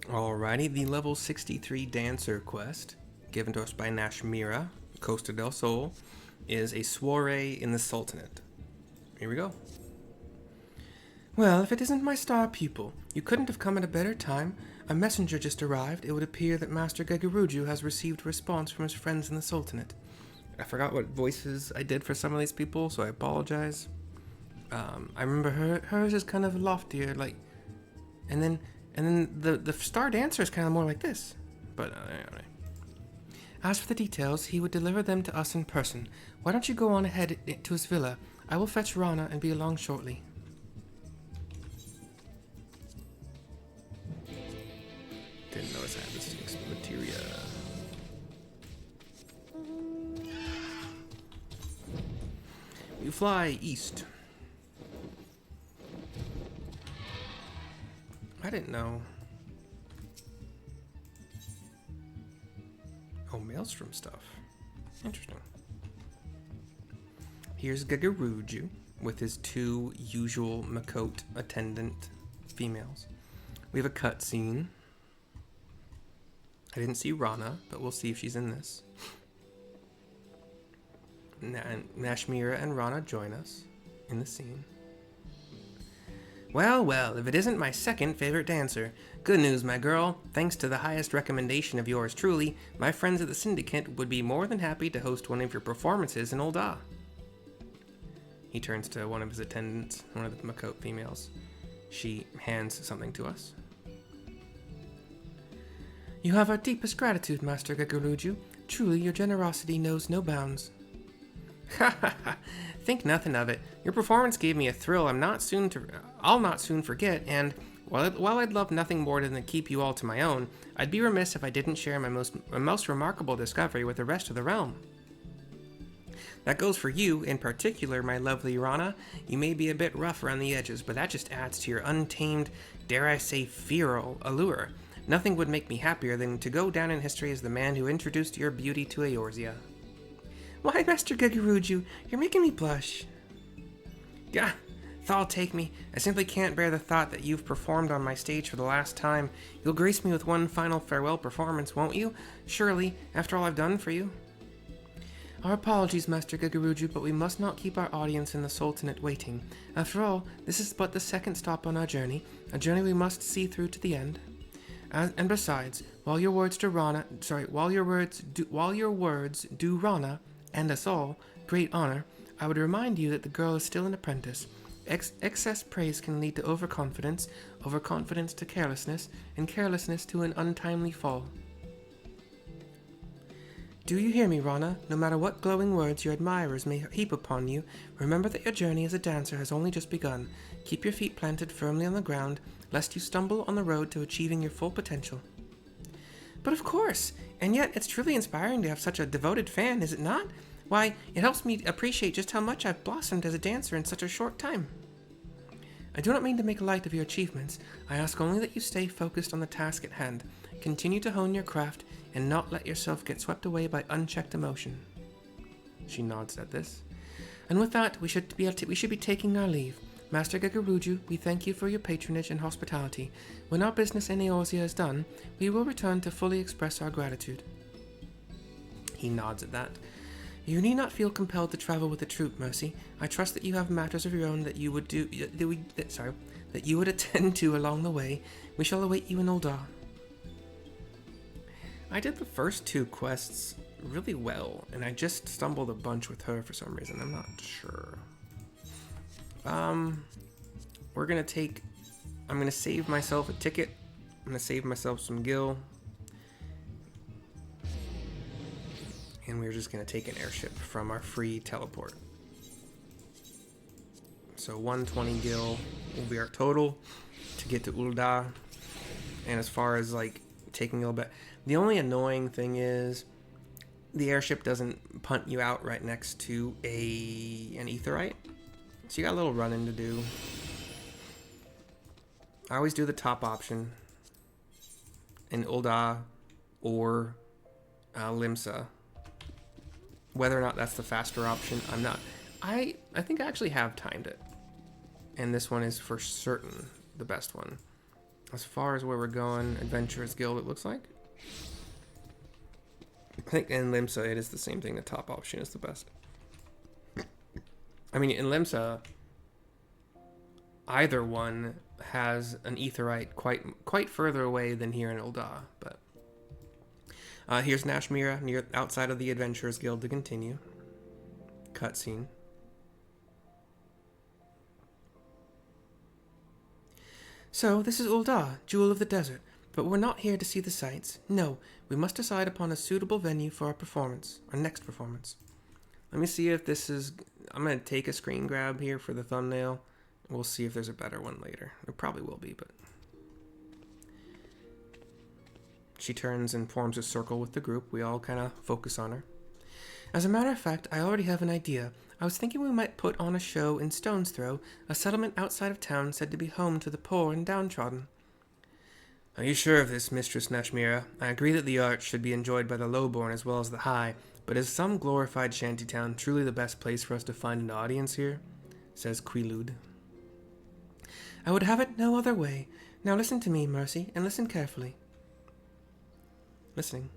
Alrighty, the level 63 Dancer quest, given to us by Nashmira, Costa del Sol, is a soirée in the Sultanate. Here we go. Well, if it isn't my star pupil, you couldn't have come at a better time. A messenger just arrived. It would appear that Master Gegeruju has received a response from his friends in the Sultanate. I forgot what voices I did for some of these people, so I apologize. I remember hers is kind of loftier, like, and then the star dancer is kind of more like this. But anyway. As for the details, he would deliver them to us in person. Why don't you go on ahead to his villa? I will fetch Rana and be along shortly. Didn't notice I had this materia. You fly east. I didn't know. Oh, maelstrom stuff. Interesting. Here's Gegeruju with his two usual Makot attendant females. We have a cutscene. I didn't see Rana, but we'll see if she's in this. Nashmira and Rana join us in the scene. Well, well, if it isn't my second favorite dancer. Good news, my girl. Thanks to the highest recommendation of yours truly, my friends at the Syndicate would be more than happy to host one of your performances in Ul'dah. He turns to one of his attendants, one of the Makot females. She hands something to us. You have our deepest gratitude, Master Gegeruju. Truly, your generosity knows no bounds. Ha ha ha! Think nothing of it. Your performance gave me a thrill I'll not soon forget, and while I'd love nothing more than to keep you all to my own, I'd be remiss if I didn't share my most remarkable discovery with the rest of the realm. That goes for you, in particular, my lovely Rana. You may be a bit rough around the edges, but that just adds to your untamed, dare I say, feral allure. Nothing would make me happier than to go down in history as the man who introduced your beauty to Eorzea. Why, Master Gegeruju, you're making me blush. Gah, thou'll take me. I simply can't bear the thought that you've performed on my stage for the last time. You'll grace me with one final farewell performance, won't you? Surely, after all I've done for you. Our apologies, Master Gegeruju, but we must not keep our audience in the Sultanate waiting. After all, this is but the second stop on our journey, a journey we must see through to the end. And besides, while your words do Rana and us all great honor, I would remind you that the girl is still an apprentice. Excess praise can lead to overconfidence, overconfidence to carelessness, and carelessness to an untimely fall. Do you hear me, Rana? No matter what glowing words your admirers may heap upon you, remember that your journey as a dancer has only just begun. Keep your feet planted firmly on the ground, lest you stumble on the road to achieving your full potential. But of course! And yet, it's truly inspiring to have such a devoted fan, is it not? Why, it helps me appreciate just how much I've blossomed as a dancer in such a short time. I do not mean to make light of your achievements. I ask only that you stay focused on the task at hand. Continue to hone your craft, and not let yourself get swept away by unchecked emotion. She nods at this. And with that, we should be taking our leave. Master Gegeruju, we thank you for your patronage and hospitality. When our business in Eorzea is done, we will return to fully express our gratitude. He nods at that. You need not feel compelled to travel with the troop, Mercy. I trust that you have matters of your own that you would attend to along the way. We shall await you in Ul'dah. I did the first two quests really well, and I just stumbled a bunch with her for some reason. I'm not sure. I'm gonna save myself a ticket. I'm gonna save myself some gil. And we're just gonna take an airship from our free teleport. So 120 gil will be our total to get to Ul'dah. And as far as like taking a little bit, the only annoying thing is the airship doesn't punt you out right next to an aetheryte. So you got a little running to do. I always do the top option in Ul'dah or Limsa. Whether or not that's the faster option, I'm not. I think I actually have timed it. And this one is for certain the best one. As far as where we're going, Adventurers Guild, it looks like. I think in Limsa, it is the same thing. The top option is the best. I mean, in Limsa, either one has an aetheryte quite further away than here in Ul'dah. But here's Nashmira, near outside of the Adventurers Guild to continue. Cutscene. So, this is Ul'dah, Jewel of the Desert, but we're not here to see the sights. No, we must decide upon a suitable venue for our performance, our next performance. Let me see if this is... I'm going to take a screen grab here for the thumbnail. We'll see if there's a better one later. There probably will be, but... She turns and forms a circle with the group. We all kind of focus on her. As a matter of fact, I already have an idea. I was thinking we might put on a show in Stone's Throw, a settlement outside of town said to be home to the poor and downtrodden. Are you sure of this, Mistress Nashmira? I agree that the arts should be enjoyed by the lowborn as well as the high, but is some glorified shantytown truly the best place for us to find an audience here? Says Quilud. I would have it no other way. Now listen to me, Mercy, and listen carefully. Listening.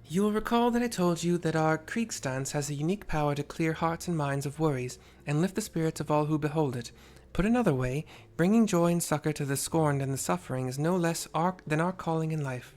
You will recall that I told you that our Kriegstance has a unique power to clear hearts and minds of worries, and lift the spirits of all who behold it. Put another way, bringing joy and succor to the scorned and the suffering is no less than our calling in life.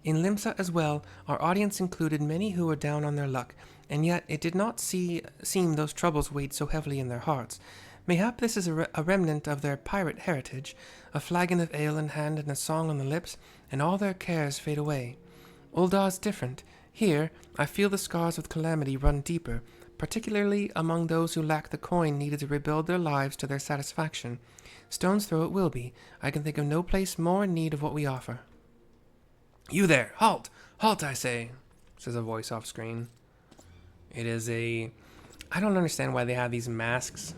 In Limsa as well, our audience included many who were down on their luck, and yet it did not seem those troubles weighed so heavily in their hearts. Mayhap this is a remnant of their pirate heritage, a flagon of ale in hand and a song on the lips, and all their cares fade away. Ul'dah is different. Here, I feel the scars of calamity run deeper, particularly among those who lack the coin needed to rebuild their lives to their satisfaction. Stone's Throw it will be. I can think of no place more in need of what we offer. You there! Halt! Halt, I say! Says a voice off screen. It is a... I don't understand why they have these masks,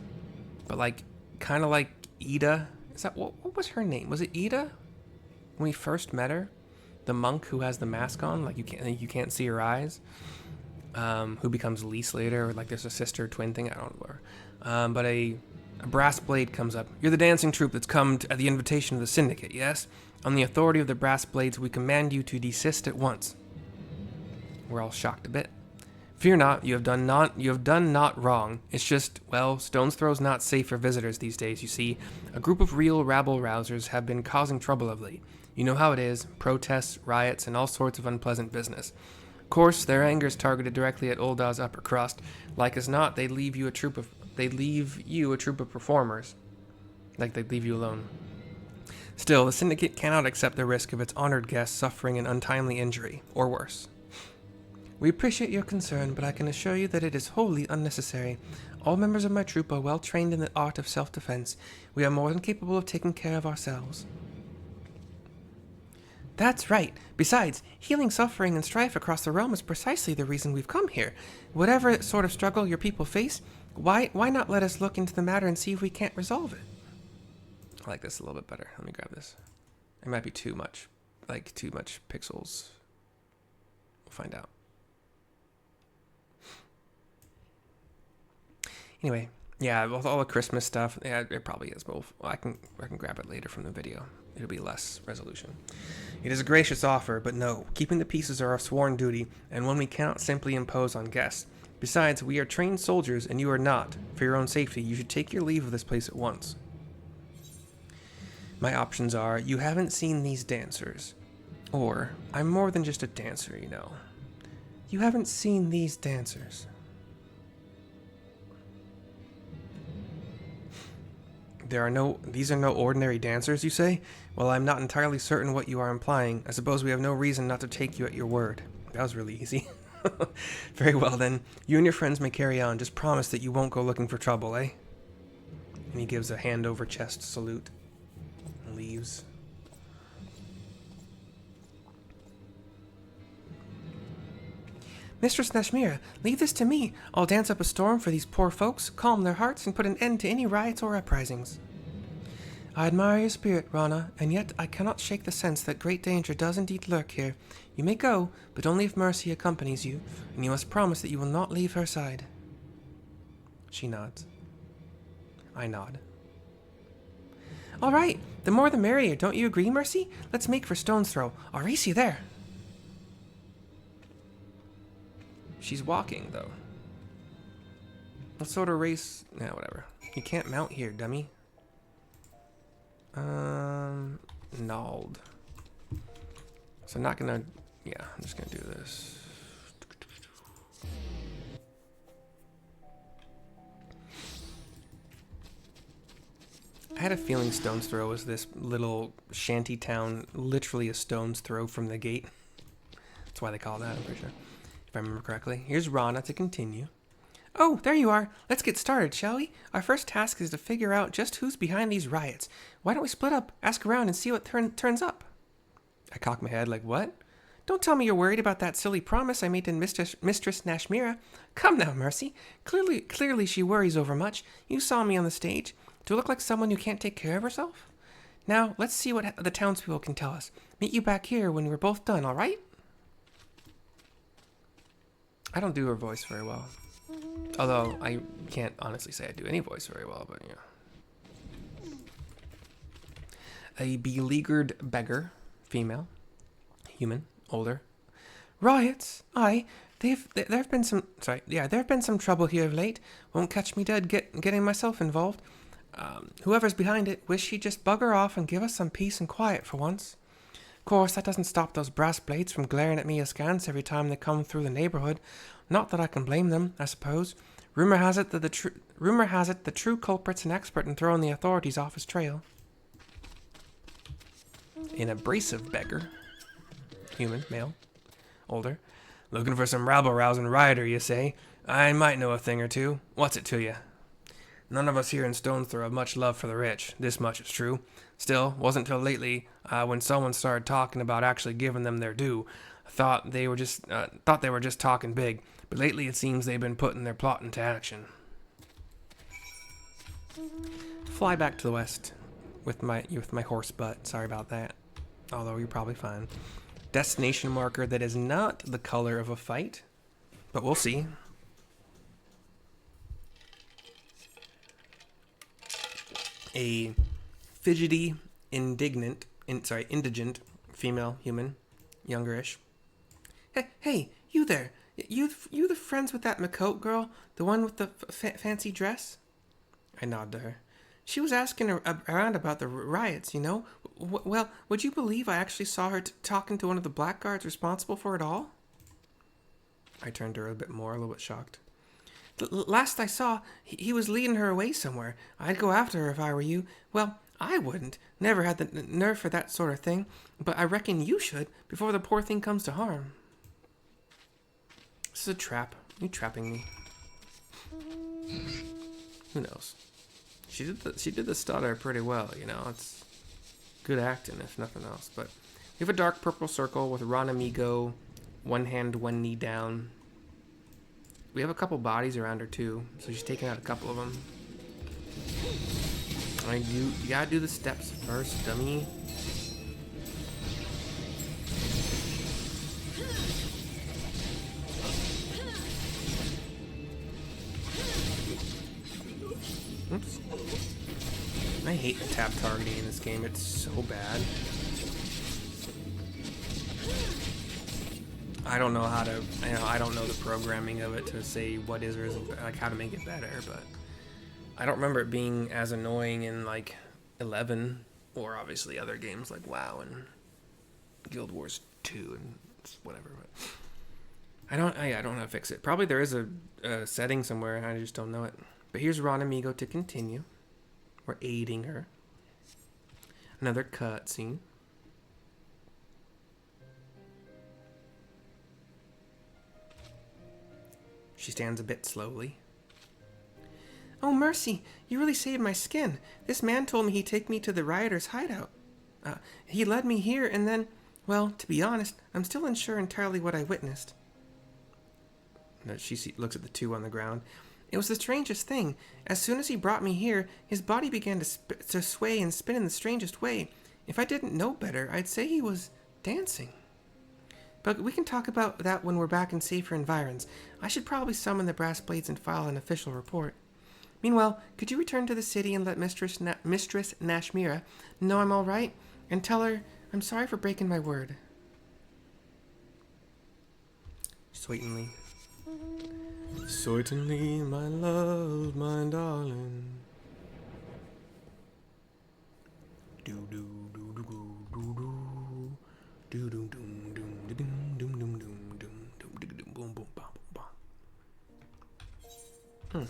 but like, kind of like Ida. Is that... What was her name? Was it Ida? When we first met her? The monk who has the mask on, like you can't see her eyes, who becomes Lise later, or like there's a sister twin thing, I don't know. But a brass blade comes up. You're the dancing troupe that's come at the invitation of the syndicate, yes? On the authority of the brass blades, we command you to desist at once. We're all shocked a bit. Fear not, you have done not wrong. It's just, well, Stone's Throw's not safe for visitors these days, you see. A group of real rabble-rousers have been causing trouble of late. You know how it is, protests, riots, and all sorts of unpleasant business. Of course, their anger is targeted directly at Ul'dah's upper crust. Like as not, they leave you a troop of performers. Like they leave you alone. Still, the syndicate cannot accept the risk of its honored guests suffering an untimely injury, or worse. We appreciate your concern, but I can assure you that it is wholly unnecessary. All members of my troop are well trained in the art of self-defense. We are more than capable of taking care of ourselves. That's right. Besides, healing suffering and strife across the realm is precisely the reason we've come here. Whatever sort of struggle your people face, why not let us look into the matter and see if we can't resolve it? I like this a little bit better. Let me grab this. It might be too much pixels. We'll find out. Anyway, yeah, with all the Christmas stuff, yeah, it probably is, but I can grab it later from the video. It'll be less resolution. It is a gracious offer, but no, keeping the pieces are our sworn duty, and one we cannot simply impose on guests. Besides, we are trained soldiers, and you are not. For your own safety, you should take your leave of this place at once. My options are, you haven't seen these dancers. Or, I'm more than just a dancer, you know. You haven't seen these dancers. These are no ordinary dancers, you say? Well, I'm not entirely certain what you are implying. I suppose we have no reason not to take you at your word. That was really easy. Very well then. You and your friends may carry on. Just promise that you won't go looking for trouble, eh? And he gives a hand over chest salute and leaves. Mistress Nashmira, leave this to me. I'll dance up a storm for these poor folks, calm their hearts, and put an end to any riots or uprisings. I admire your spirit, Rana, and yet I cannot shake the sense that great danger does indeed lurk here. You may go, but only if Mercy accompanies you, and you must promise that you will not leave her side. She nods. I nod. All right, The more the merrier, don't you agree, Mercy? Let's make for stone's throw. I'll race you there. She's walking, though. What sort of race? Yeah, whatever. You can't mount here, dummy. Nald. So I'm not gonna... Yeah, I'm just gonna do this. I had a feeling Stone's Throw was this little shanty town, literally a stone's throw from the gate. That's why they call that, I'm pretty sure. If I remember correctly. Here's Rana to continue. Oh, there you are. Let's get started, shall we? Our first task is to figure out just who's behind these riots. Why don't we split up, ask around, and see what turns up? I cock my head like, what? Don't tell me you're worried about that silly promise I made to Mistress Nashmira. Come now, Mercy. Clearly she worries overmuch. You saw me on the stage. Do I look like someone who can't take care of herself? Now, let's see what the townspeople can tell us. Meet you back here when we're both done, all right? I don't do her voice very well. Although, I can't honestly say I do any voice very well, but yeah. A beleaguered beggar, female, human, older. Riots? Aye. There've been some trouble here of late. Won't catch me dead getting myself involved. Whoever's behind it, wish he'd just bugger off and give us some peace and quiet for once. Of course, that doesn't stop those brass blades from glaring at me askance every time they come through the neighborhood. Not that I can blame them, I suppose. Rumor has it the true culprit's an expert in throwing the authorities off his trail. An abrasive beggar. Human, male, older. Looking for some rabble-rousing rioter, you say? I might know a thing or two. What's it to you? None of us here in Stone's Throw have much love for the rich. This much is true. Still, wasn't till lately when someone started talking about actually giving them their due. Thought they were just talking big. But lately it seems they've been putting their plot into action. Fly back to the west with my horse butt. Sorry about that. Although you're probably fine. Destination marker that is not the color of a fight, but we'll see. A fidgety, indigent female human, youngerish. Hey, you there? You the friends with that Makote girl, the one with the fancy dress? I nod to her. She was asking around about the riots, you know. Well, would you believe I actually saw her talking to one of the blackguards responsible for it all? I turned to her a little bit shocked. Last I saw, he was leading her away somewhere. I'd go after her if I were you. Well, I wouldn't. Never had the nerve for that sort of thing. But I reckon you should, before the poor thing comes to harm. This is a trap. You trapping me. Who knows? She did the stutter pretty well, you know. It's good acting, if nothing else. But we have a dark purple circle with Ron Amigo, one hand, one knee down. We have a couple bodies around her too, so she's taking out a couple of them. You gotta do the steps first, dummy. Oops. I hate the tap targeting in this game. It's so bad. I don't know how to, I don't know the programming of it to say what is or isn't, like how to make it better, but I don't remember it being as annoying in like 11 or obviously other games like WoW and Guild Wars 2 and whatever, but I don't know how to fix it. Probably there is a setting somewhere, I just don't know it. But here's Ron Amigo to continue. We're aiding her. Another cutscene. She stands a bit slowly. Oh, mercy! You really saved my skin. This man told me he'd take me to the rioters' hideout. He led me here and then, well, to be honest, I'm still unsure entirely what I witnessed. She looks at the two on the ground. It was the strangest thing. As soon as he brought me here, his body began to sway and spin in the strangest way. If I didn't know better, I'd say he was dancing. But we can talk about that when we're back in safer environs. I should probably summon the brass blades and file an official report. Meanwhile, could you return to the city and let Mistress Nashmira know I'm all right? And tell her I'm sorry for breaking my word. Certainly. Certainly, my love, my darling. Do do do do do do do do do do do do do do.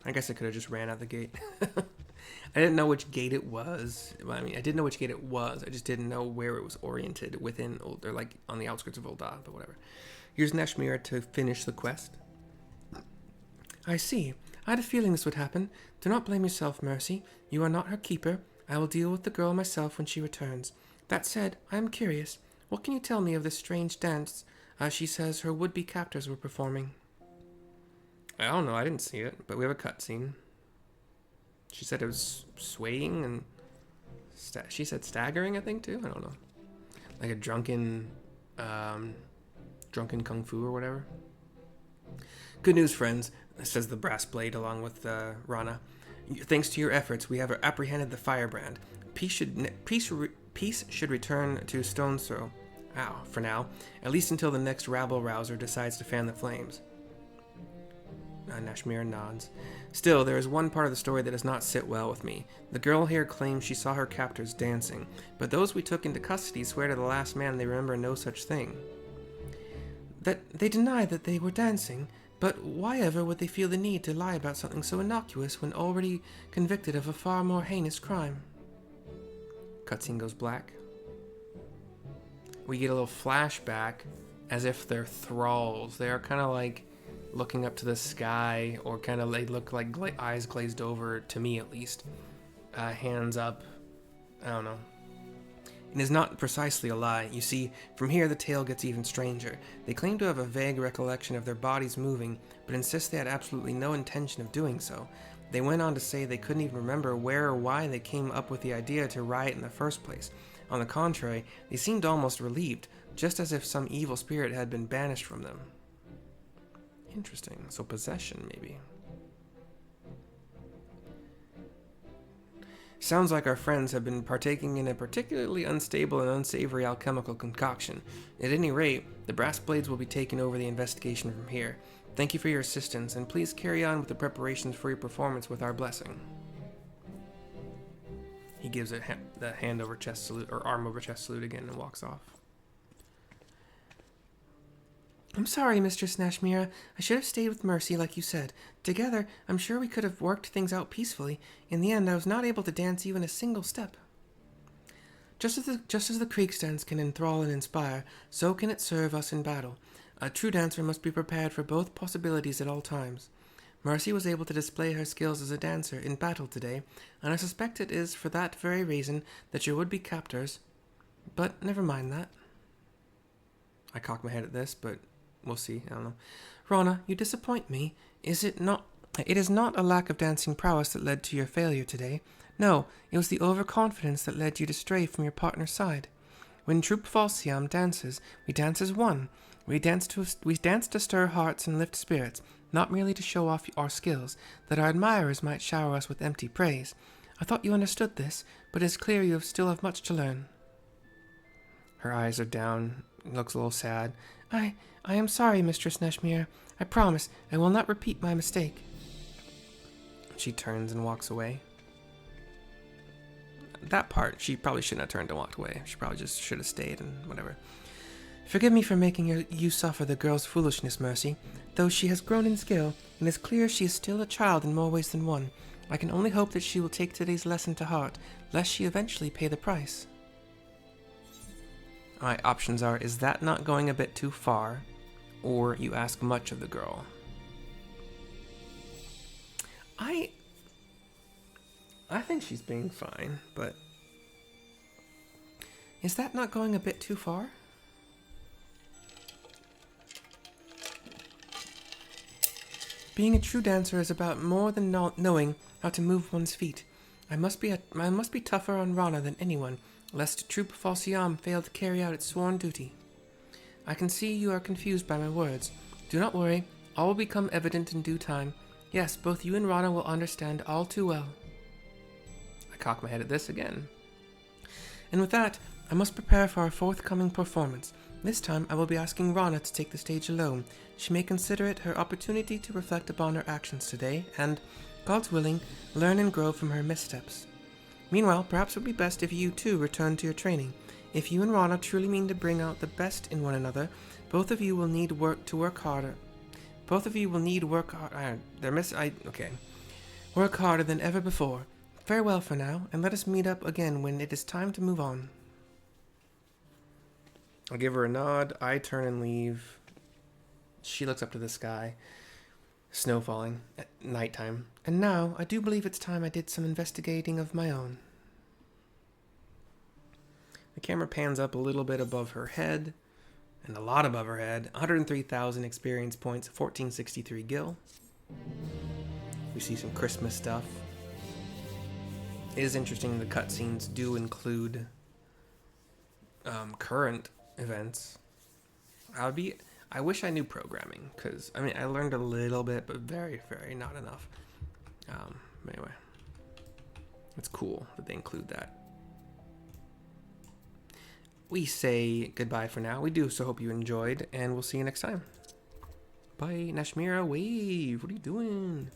I guess I could have just ran out the gate. I didn't know which gate it was. I mean, I did know which gate it was. I just didn't know where it was oriented within, or like on the outskirts of Ul'dah, but whatever. Here's Nashmira to finish the quest. I see. I had a feeling this would happen. Do not blame yourself, Mercy. You are not her keeper. I will deal with the girl myself when she returns. That said, I am curious. What can you tell me of this strange dance she says her would-be captors were performing? I don't know. I didn't see it, but we have a cutscene. She said it was swaying and she said staggering, I think, too. I don't know. Like a drunken kung fu or whatever. Good news, friends, says the brass blade along with Rana. Thanks to your efforts, we have apprehended the firebrand. Peace should return to Stone's Throw. For now, at least until the next rabble-rouser decides to fan the flames. Nashmira nods. Still, there is one part of the story that does not sit well with me. The girl here claims she saw her captors dancing, but those we took into custody swear to the last man they remember no such thing. That they deny that they were dancing, but why ever would they feel the need to lie about something so innocuous when already convicted of a far more heinous crime? Cutscene goes black. We get a little flashback as if they're thralls. They are kind of like looking up to the sky, or kind of they look like eyes glazed over, to me at least. Hands up. I don't know. It is not precisely a lie. You see, from here the tale gets even stranger. They claim to have a vague recollection of their bodies moving, but insist they had absolutely no intention of doing so. They went on to say they couldn't even remember where or why they came up with the idea to riot in the first place. On the contrary, they seemed almost relieved, just as if some evil spirit had been banished from them. Interesting. So possession, maybe. Sounds like our friends have been partaking in a particularly unstable and unsavory alchemical concoction. At any rate, the brass blades will be taking over the investigation from here. Thank you for your assistance, and please carry on with the preparations for your performance with our blessing. He gives the hand over chest salute, or arm over chest salute again, and walks off. I'm sorry, Mistress Nashmira. I should have stayed with Mercy, like you said. Together, I'm sure we could have worked things out peacefully. In the end, I was not able to dance even a single step. Just as the Krieg's dance can enthrall and inspire, so can it serve us in battle. A true dancer must be prepared for both possibilities at all times. Mercy was able to display her skills as a dancer in battle today, and I suspect it is for that very reason that your would-be captors... But never mind that. I cock my head at this, but we'll see. I don't know. Rana, you disappoint me. It is not a lack of dancing prowess that led to your failure today. No, it was the overconfidence that led you to stray from your partner's side. When Troupe Falsiam dances, we dance as one. We dance to stir hearts and lift spirits, not merely to show off our skills, that our admirers might shower us with empty praise. I thought you understood this, but it is clear you still have much to learn. Her eyes are down. Looks a little sad. I am sorry, Mistress Nashmira. I promise I will not repeat my mistake. She turns and walks away. That part, she probably shouldn't have turned and walked away. She probably just should have stayed and whatever. Forgive me for making you suffer the girl's foolishness, Mercy. Though she has grown in skill, and it's clear she is still a child in more ways than one, I can only hope that she will take today's lesson to heart, lest she eventually pay the price. Alright, options are, is that not going a bit too far? Or you ask much of the girl? I think she's being fine, but... Is that not going a bit too far? Being a true dancer is about more than knowing how to move one's feet. I must be tougher on Rana than anyone, lest Troupe Falsiam fail to carry out its sworn duty. I can see you are confused by my words. Do not worry, all will become evident in due time. Yes, both you and Rana will understand all too well. I cock my head at this again. And with that, I must prepare for our forthcoming performance. This time, I will be asking Rana to take the stage alone. She may consider it her opportunity to reflect upon her actions today, and, God's willing, learn and grow from her missteps. Meanwhile, perhaps it would be best if you too return to your training. If you and Rana truly mean to bring out the best in one another, both of you will need work harder. Both of you will need work harder than ever before. Farewell for now, and let us meet up again when it is time to move on. I'll give her a nod. I turn and leave. She looks up to the sky. Snow falling at nighttime. And now, I do believe it's time I did some investigating of my own. The camera pans up a little bit above her head, and a lot above her head. 103,000 experience points, 1463 gil. We see some Christmas stuff. It is interesting the cutscenes do include current events. I wish I knew programming, because, I mean, I learned a little bit, but very, very not enough. Anyway, it's cool that they include that. We say goodbye for now. We do so hope you enjoyed, and we'll see you next time. Bye. Nashmira, wave. What are you doing?